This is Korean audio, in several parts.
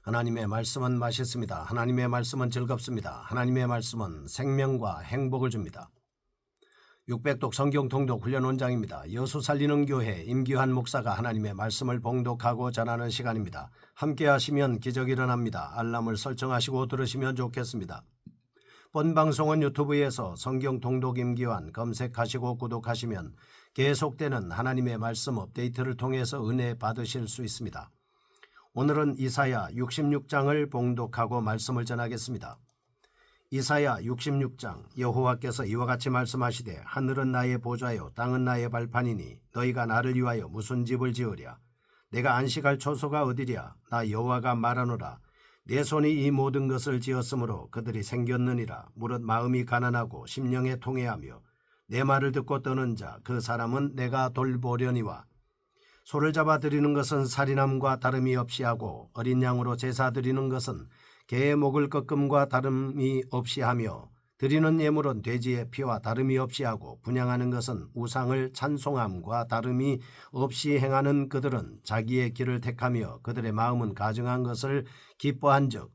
하나님의 말씀은 맛있습니다. 하나님의 말씀은 즐겁습니다. 하나님의 말씀은 생명과 행복을 줍니다. 600독 성경 통독 훈련 원장입니다. 여수 살리는 교회 임기환 목사가 하나님의 말씀을 봉독하고 전하는 시간입니다. 함께 하시면 기적이 일어납니다. 알람을 설정하시고 들으시면 좋겠습니다. 본 방송은 유튜브에서 성경 통독 임기환 검색하시고 구독하시면 계속되는 하나님의 말씀 업데이트를 통해서 은혜 받으실 수 있습니다. 오늘은 이사야 66장을 봉독하고 말씀을 전하겠습니다. 이사야 66장. 여호와께서 이와 같이 말씀하시되 하늘은 나의 보좌요 땅은 나의 발판이니 너희가 나를 위하여 무슨 집을 지으랴. 내가 안식할 초소가 어디랴. 나 여호와가 말하노라. 내 손이 이 모든 것을 지었으므로 그들이 생겼느니라. 무릇 마음이 가난하고 심령에 통회하며 내 말을 듣고 떠는 자 그 사람은 내가 돌보려니와. 소를 잡아 드리는 것은 살인함과 다름이 없이 하고 어린 양으로 제사 드리는 것은 개의 목을 꺾음과 다름이 없이 하며 드리는 예물은 돼지의 피와 다름이 없이 하고 분향하는 것은 우상을 찬송함과 다름이 없이 행하는 그들은 자기의 길을 택하며 그들의 마음은 가증한 것을 기뻐한즉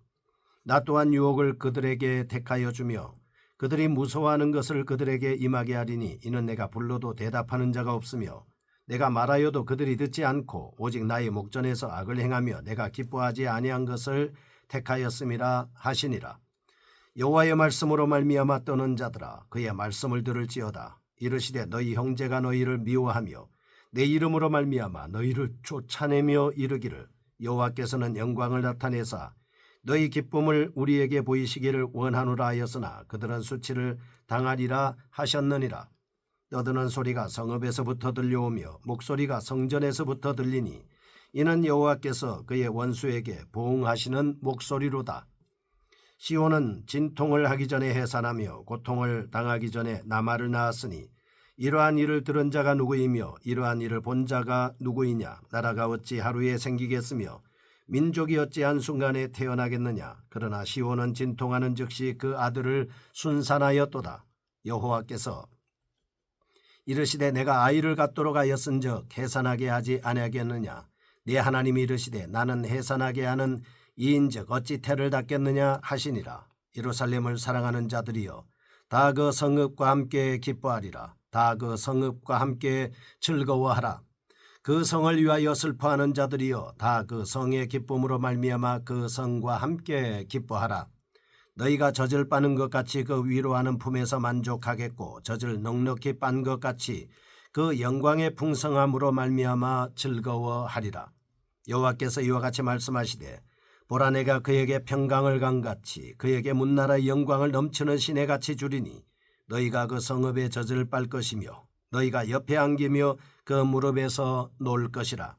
나 또한 유혹을 그들에게 택하여 주며 그들이 무서워하는 것을 그들에게 임하게 하리니 이는 내가 불러도 대답하는 자가 없으며 내가 말하여도 그들이 듣지 않고 오직 나의 목전에서 악을 행하며 내가 기뻐하지 아니한 것을 택하였음이라 하시니라. 여호와의 말씀으로 말미암아 떠는 자들아 그의 말씀을 들을지어다. 이르시되 너희 형제가 너희를 미워하며 내 이름으로 말미암아 너희를 쫓아내며 이르기를 여호와께서는 영광을 나타내사 너희 기쁨을 우리에게 보이시기를 원하노라 하였으나 그들은 수치를 당하리라 하셨느니라. 떠드는 소리가 성읍에서부터 들려오며 목소리가 성전에서부터 들리니 이는 여호와께서 그의 원수에게 보응하시는 목소리로다. 시온은 진통을 하기 전에 해산하며 고통을 당하기 전에 나말을 낳았으니 이러한 일을 들은 자가 누구이며 이러한 일을 본 자가 누구이냐. 나라가 어찌 하루에 생기겠으며 민족이 어찌 한순간에 태어나겠느냐. 그러나 시온은 진통하는 즉시 그 아들을 순산하였도다. 여호와께서 이르시되 내가 아이를 갖도록 하였은즉 해산하게 하지 아니하겠느냐. 네 하나님이 이르시되 나는 해산하게 하는 이인즉 어찌 태를 닫겠느냐 하시니라. 예루살렘을 사랑하는 자들이여 다 그 성읍과 함께 기뻐하리라. 다 그 성읍과 함께 즐거워하라. 그 성을 위하여 슬퍼하는 자들이여 다 그 성의 기쁨으로 말미암아 그 성과 함께 기뻐하라. 너희가 젖을 빠는 것 같이 그 위로하는 품에서 만족하겠고 젖을 넉넉히 빤 것 같이 그 영광의 풍성함으로 말미암아 즐거워하리라. 여호와께서 이와 같이 말씀하시되 보라 내가 그에게 평강을 강같이 그에게 문나라의 영광을 넘치는 시내같이 주리니 너희가 그 성읍의 젖을 빨 것이며 너희가 옆에 안기며 그 무릎에서 놀 것이라.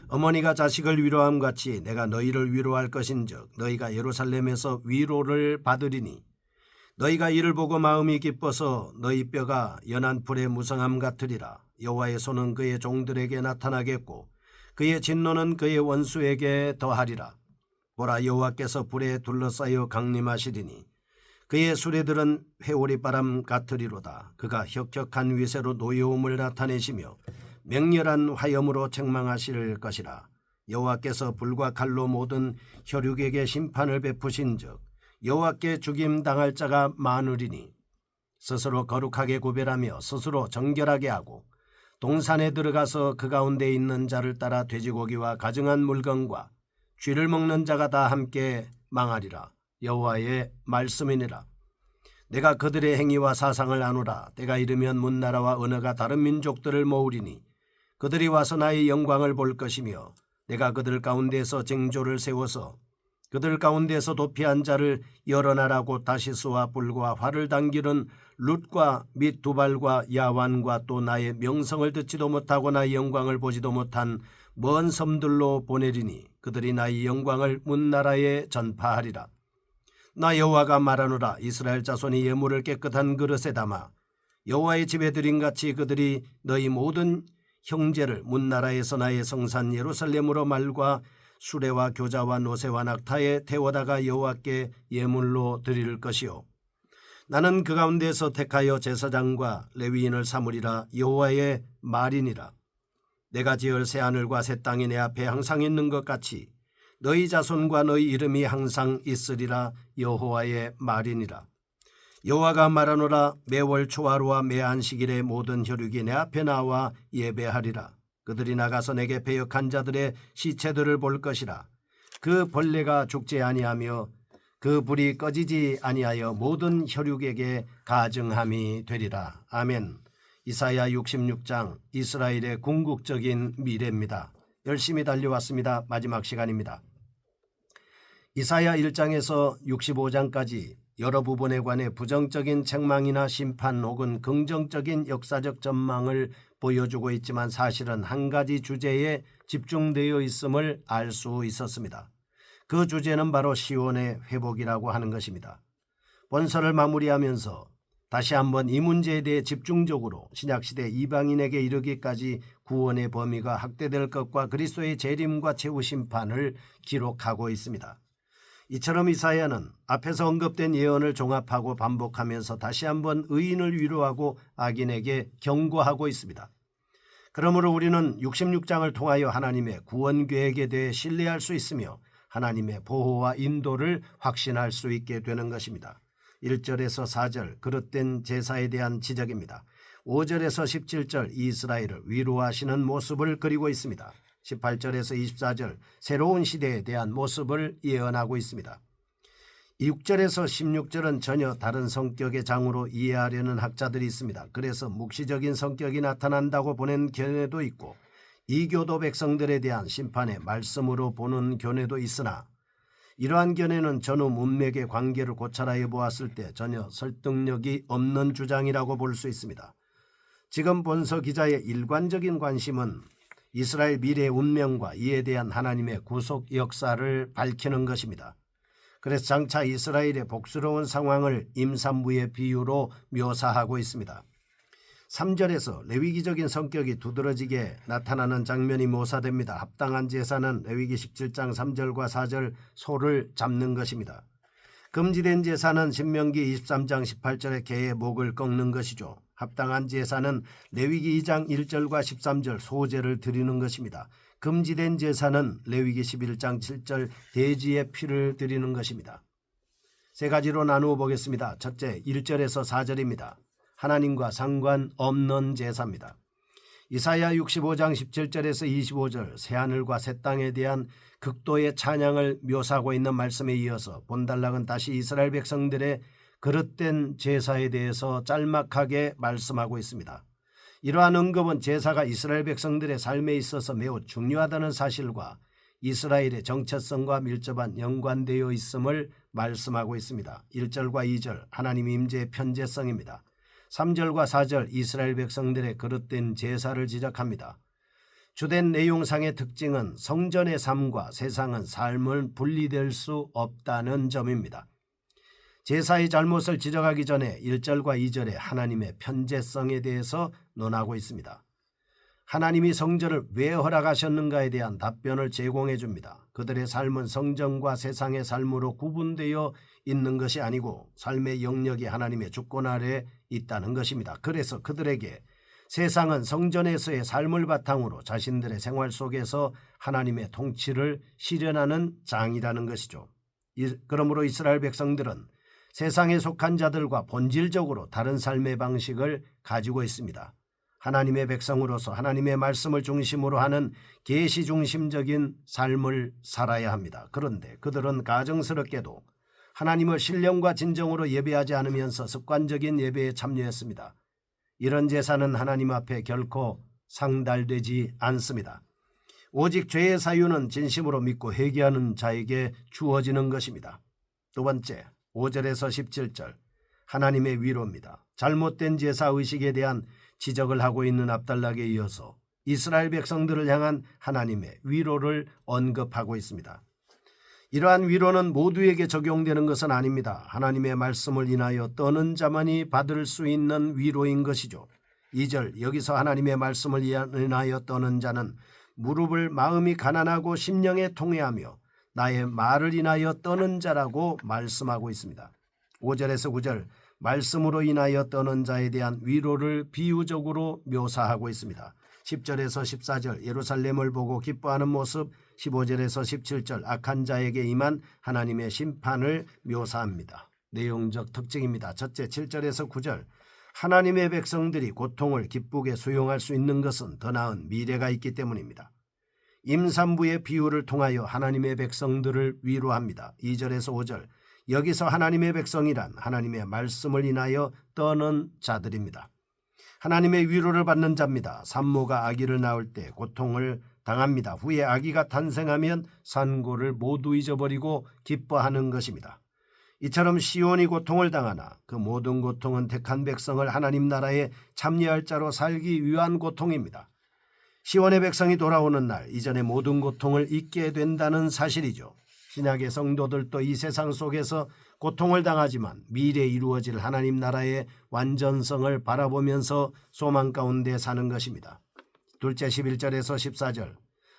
어머니가 자식을 위로함같이 내가 너희를 위로할 것인즉 너희가 예루살렘에서 위로를 받으리니 너희가 이를 보고 마음이 기뻐서 너희 뼈가 연한 불의 무성함 같으리라. 여호와의 손은 그의 종들에게 나타나겠고 그의 진노는 그의 원수에게 더하리라. 보라 여호와께서 불에 둘러싸여 강림하시리니 그의 수레들은 회오리바람 같으리로다. 그가 혁혁한 위세로 노여움을 나타내시며 맹렬한 화염으로 책망하실 것이라. 여호와께서 불과 칼로 모든 혈육에게 심판을 베푸신즉 여호와께 죽임 당할 자가 많으리니 스스로 거룩하게 구별하며 스스로 정결하게 하고 동산에 들어가서 그 가운데 있는 자를 따라 돼지고기와 가증한 물건과 쥐를 먹는 자가 다 함께 망하리라. 여호와의 말씀이니라. 내가 그들의 행위와 사상을 아노라. 때가 이르면 문나라와 언어가 다른 민족들을 모으리니 그들이 와서 나의 영광을 볼 것이며 내가 그들 가운데서 쟁조를 세워서 그들 가운데서 도피한 자를 여러 나라고 다시스와 불과 활을 당기는 룻과 및 두발과 야완과 또 나의 명성을 듣지도 못하고 나의 영광을 보지도 못한 먼 섬들로 보내리니 그들이 나의 영광을 문나라에 전파하리라. 나 여호와가 말하노라. 이스라엘 자손이 예물을 깨끗한 그릇에 담아 여호와의 집에 드림같이 그들이 너희 모든 형제를 문나라에서 나의 성산 예루살렘으로 말과 수레와 교자와 노새와 낙타에 태워다가 여호와께 예물로 드릴 것이요 나는 그 가운데서 택하여 제사장과 레위인을 삼으리라. 여호와의 말이니라. 내가 지을 새 하늘과 새 땅이 내 앞에 항상 있는 것 같이 너희 자손과 너희 이름이 항상 있으리라. 여호와의 말이니라. 여호와가 말하노라. 매월 초하루와 매 안식일에 모든 혈육이 내 앞에 나와 예배하리라. 그들이 나가서 내게 배역한 자들의 시체들을 볼 것이라. 그 벌레가 죽지 아니하며 그 불이 꺼지지 아니하여 모든 혈육에게 가증함이 되리라. 아멘. 이사야 66장 이스라엘의 궁극적인 미래입니다. 열심히 달려왔습니다. 마지막 시간입니다. 이사야 1장에서 65장까지 여러 부분에 관해 부정적인 책망이나 심판 혹은 긍정적인 역사적 전망을 보여주고 있지만 사실은 한 가지 주제에 집중되어 있음을 알 수 있었습니다. 그 주제는 바로 시온의 회복이라고 하는 것입니다. 본서를 마무리하면서 다시 한번 이 문제에 대해 집중적으로 신약시대 이방인에게 이르기까지 구원의 범위가 확대될 것과 그리스도의 재림과 최후 심판을 기록하고 있습니다. 이처럼 이사야는 앞에서 언급된 예언을 종합하고 반복하면서 다시 한번 의인을 위로하고 악인에게 경고하고 있습니다. 그러므로 우리는 66장을 통하여 하나님의 구원 계획에 대해 신뢰할 수 있으며 하나님의 보호와 인도를 확신할 수 있게 되는 것입니다. 1절에서 4절 그릇된 제사에 대한 지적입니다. 5절에서 17절 이스라엘을 위로하시는 모습을 그리고 있습니다. 18절에서 24절 새로운 시대에 대한 모습을 예언하고 있습니다. 6절에서 16절은 전혀 다른 성격의 장으로 이해하려는 학자들이 있습니다. 그래서 묵시적인 성격이 나타난다고 보는 견해도 있고 이교도 백성들에 대한 심판의 말씀으로 보는 견해도 있으나 이러한 견해는 전후 문맥의 관계를 고찰하여 보았을 때 전혀 설득력이 없는 주장이라고 볼 수 있습니다. 지금 본서 기자의 일관적인 관심은 이스라엘 미래의 운명과 이에 대한 하나님의 구속 역사를 밝히는 것입니다. 그래서 장차 이스라엘의 복스러운 상황을 임산부의 비유로 묘사하고 있습니다. 3절에서 레위기적인 성격이 두드러지게 나타나는 장면이 묘사됩니다. 합당한 제사는 레위기 17장 3절과 4절 소를 잡는 것입니다. 금지된 제사는 신명기 23장 18절에 개의 목을 꺾는 것이죠. 합당한 제사는 레위기 2장 1절과 13절 소제를 드리는 것입니다. 금지된 제사는 레위기 11장 7절 돼지의 피를 드리는 것입니다. 세 가지로 나누어 보겠습니다. 첫째, 1절에서 4절입니다. 하나님과 상관없는 제사입니다. 이사야 65장 17절에서 25절 새하늘과 새 땅에 대한 극도의 찬양을 묘사하고 있는 말씀에 이어서 본달락은 다시 이스라엘 백성들의 그릇된 제사에 대해서 짤막하게 말씀하고 있습니다. 이러한 언급은 제사가 이스라엘 백성들의 삶에 있어서 매우 중요하다는 사실과 이스라엘의 정체성과 밀접한 연관되어 있음을 말씀하고 있습니다. 1절과 2절 하나님 임재의 편재성입니다. 3절과 4절 이스라엘 백성들의 그릇된 제사를 지적합니다. 주된 내용상의 특징은 성전의 삶과 세상은 삶을 분리될 수 없다는 점입니다. 제사의 잘못을 지적하기 전에 1절과 2절에 하나님의 편재성에 대해서 논하고 있습니다. 하나님이 성전을 왜 허락하셨는가에 대한 답변을 제공해 줍니다. 그들의 삶은 성전과 세상의 삶으로 구분되어 있는 것이 아니고 삶의 영역이 하나님의 주권 아래 있다는 것입니다. 그래서 그들에게 세상은 성전에서의 삶을 바탕으로 자신들의 생활 속에서 하나님의 통치를 실현하는 장이라는 것이죠. 그러므로 이스라엘 백성들은 세상에 속한 자들과 본질적으로 다른 삶의 방식을 가지고 있습니다. 하나님의 백성으로서 하나님의 말씀을 중심으로 하는 계시 중심적인 삶을 살아야 합니다. 그런데 그들은 가증스럽게도 하나님을 신령과 진정으로 예배하지 않으면서 습관적인 예배에 참여했습니다. 이런 제사는 하나님 앞에 결코 상달되지 않습니다. 오직 죄의 사유는 진심으로 믿고 회개하는 자에게 주어지는 것입니다. 두 번째, 5절에서 17절 하나님의 위로입니다. 잘못된 제사 의식에 대한 지적을 하고 있는 압달락에 이어서 이스라엘 백성들을 향한 하나님의 위로를 언급하고 있습니다. 이러한 위로는 모두에게 적용되는 것은 아닙니다. 하나님의 말씀을 인하여 떠는 자만이 받을 수 있는 위로인 것이죠. 2절 여기서 하나님의 말씀을 인하여 떠는 자는 무릎을 마음이 가난하고 심령에 통회하며 나의 말을 인하여 떠는 자라고 말씀하고 있습니다. 5절에서 9절 말씀으로 인하여 떠는 자에 대한 위로를 비유적으로 묘사하고 있습니다. 10절에서 14절 예루살렘을 보고 기뻐하는 모습, 15절에서 17절 악한 자에게 임한 하나님의 심판을 묘사합니다. 내용적 특징입니다. 첫째, 7절에서 9절 하나님의 백성들이 고통을 기쁘게 수용할 수 있는 것은 더 나은 미래가 있기 때문입니다. 임산부의 비유를 통하여 하나님의 백성들을 위로합니다. 2절에서 5절 여기서 하나님의 백성이란 하나님의 말씀을 인하여 떠는 자들입니다. 하나님의 위로를 받는 자입니다. 산모가 아기를 낳을 때 고통을 당합니다. 후에 아기가 탄생하면 산고를 모두 잊어버리고 기뻐하는 것입니다. 이처럼 시온이 고통을 당하나 그 모든 고통은 택한 백성을 하나님 나라에 참여할 자로 살기 위한 고통입니다. 시온의 백성이 돌아오는 날 이전의 모든 고통을 잊게 된다는 사실이죠. 신약의 성도들도 이 세상 속에서 고통을 당하지만 미래에 이루어질 하나님 나라의 완전성을 바라보면서 소망 가운데 사는 것입니다. 둘째, 11절에서 14절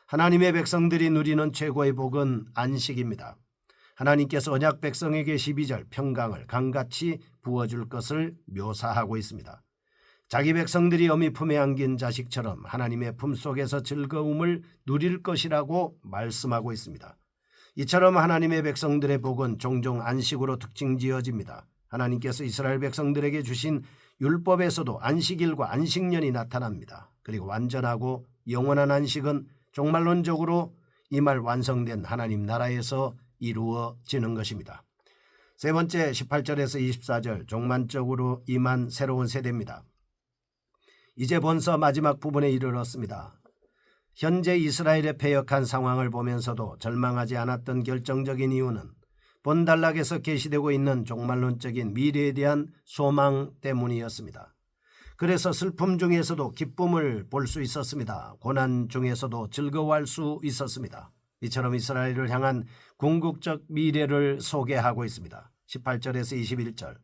하나님의 백성들이 누리는 최고의 복은 안식입니다. 하나님께서 언약 백성에게 12절 평강을 강같이 부어줄 것을 묘사하고 있습니다. 자기 백성들이 어미 품에 안긴 자식처럼 하나님의 품속에서 즐거움을 누릴 것이라고 말씀하고 있습니다. 이처럼 하나님의 백성들의 복은 종종 안식으로 특징지어집니다. 하나님께서 이스라엘 백성들에게 주신 율법에서도 안식일과 안식년이 나타납니다. 그리고 완전하고 영원한 안식은 종말론적으로 이 말 완성된 하나님 나라에서 이루어지는 것입니다. 세 번째, 18절에서 24절 종말적으로 임한 새로운 세대입니다. 이제 본서 마지막 부분에 이르렀습니다. 현재 이스라엘의 패역한 상황을 보면서도 절망하지 않았던 결정적인 이유는 본단락에서 계시되고 있는 종말론적인 미래에 대한 소망 때문이었습니다. 그래서 슬픔 중에서도 기쁨을 볼 수 있었습니다. 고난 중에서도 즐거워할 수 있었습니다. 이처럼 이스라엘을 향한 궁극적 미래를 소개하고 있습니다. 18절에서 21절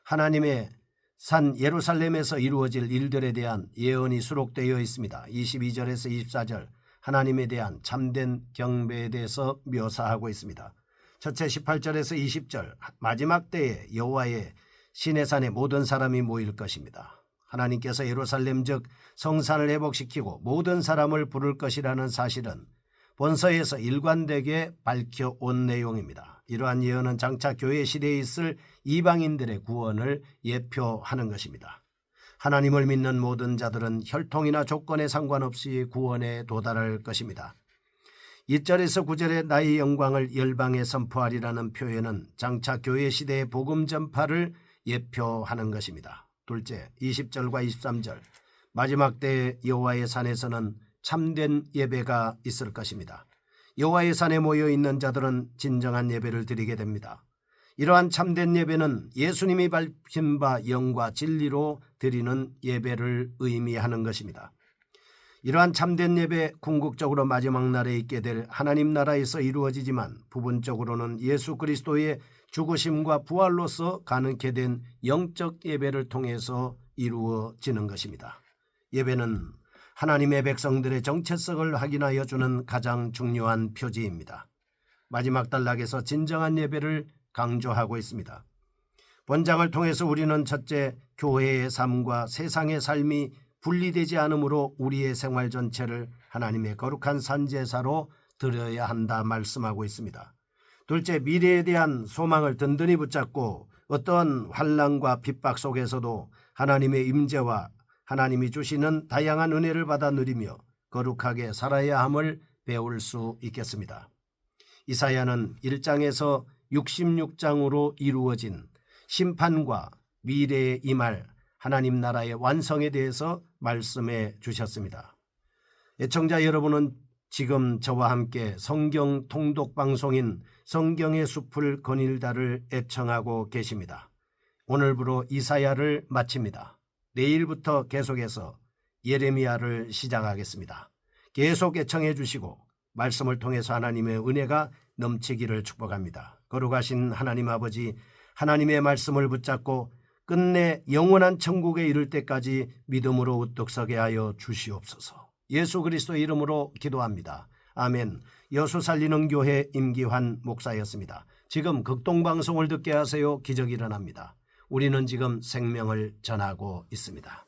하나님의 산 예루살렘에서 이루어질 일들에 대한 예언이 수록되어 있습니다. 22절에서 24절 하나님에 대한 참된 경배에 대해서 묘사하고 있습니다. 첫째 18절에서 20절 마지막 때에 여호와의 시내산에 모든 사람이 모일 것입니다. 하나님께서 예루살렘 즉 성산을 회복시키고 모든 사람을 부를 것이라는 사실은 본서에서 일관되게 밝혀온 내용입니다. 이러한 예언은 장차 교회 시대에 있을 이방인들의 구원을 예표하는 것입니다. 하나님을 믿는 모든 자들은 혈통이나 조건에 상관없이 구원에 도달할 것입니다. 2절에서 9절에 나의 영광을 열방에 선포하리라는 표현은 장차 교회 시대의 복음 전파를 예표하는 것입니다. 둘째, 20절과 23절 마지막 때 여호와의 산에서는 참된 예배가 있을 것입니다. 여호와의 산에 모여 있는 자들은 진정한 예배를 드리게 됩니다. 이러한 참된 예배는 예수님이 밝힌 바 영과 진리로 드리는 예배를 의미하는 것입니다. 이러한 참된 예배 궁극적으로 마지막 날에 있게 될 하나님 나라에서 이루어지지만 부분적으로는 예수 그리스도의 죽으심과 부활로서 가능케 된 영적 예배를 통해서 이루어지는 것입니다. 예배는 하나님의 백성들의 정체성을 확인하여 주는 가장 중요한 표지입니다. 마지막 단락에서 진정한 예배를 강조하고 있습니다. 본장을 통해서 우리는 첫째, 교회의 삶과 세상의 삶이 분리되지 않으므로 우리의 생활 전체를 하나님의 거룩한 산제사로 드려야 한다 말씀하고 있습니다. 둘째, 미래에 대한 소망을 든든히 붙잡고 어떤 환난과 핍박 속에서도 하나님의 임재와 하나님이 주시는 다양한 은혜를 받아 누리며 거룩하게 살아야 함을 배울 수 있겠습니다. 이사야는 1장에서 66장으로 이루어진 심판과 미래에 임할 하나님 나라의 완성에 대해서 말씀해 주셨습니다. 애청자 여러분은 지금 저와 함께 성경 통독 방송인 성경의 숲을 거닐다를 애청하고 계십니다. 오늘부로 이사야를 마칩니다. 내일부터 계속해서 예레미야를 시작하겠습니다. 계속 애청해 주시고 말씀을 통해서 하나님의 은혜가 넘치기를 축복합니다. 거룩하신 하나님 아버지, 하나님의 말씀을 붙잡고 끝내 영원한 천국에 이를 때까지 믿음으로 우뚝 서게 하여 주시옵소서. 예수 그리스도의 이름으로 기도합니다. 아멘. 여수 살리는 교회 임기환 목사였습니다. 지금 극동방송을 듣게 하세요. 기적이 일어납니다. 우리는 지금 생명을 전하고 있습니다.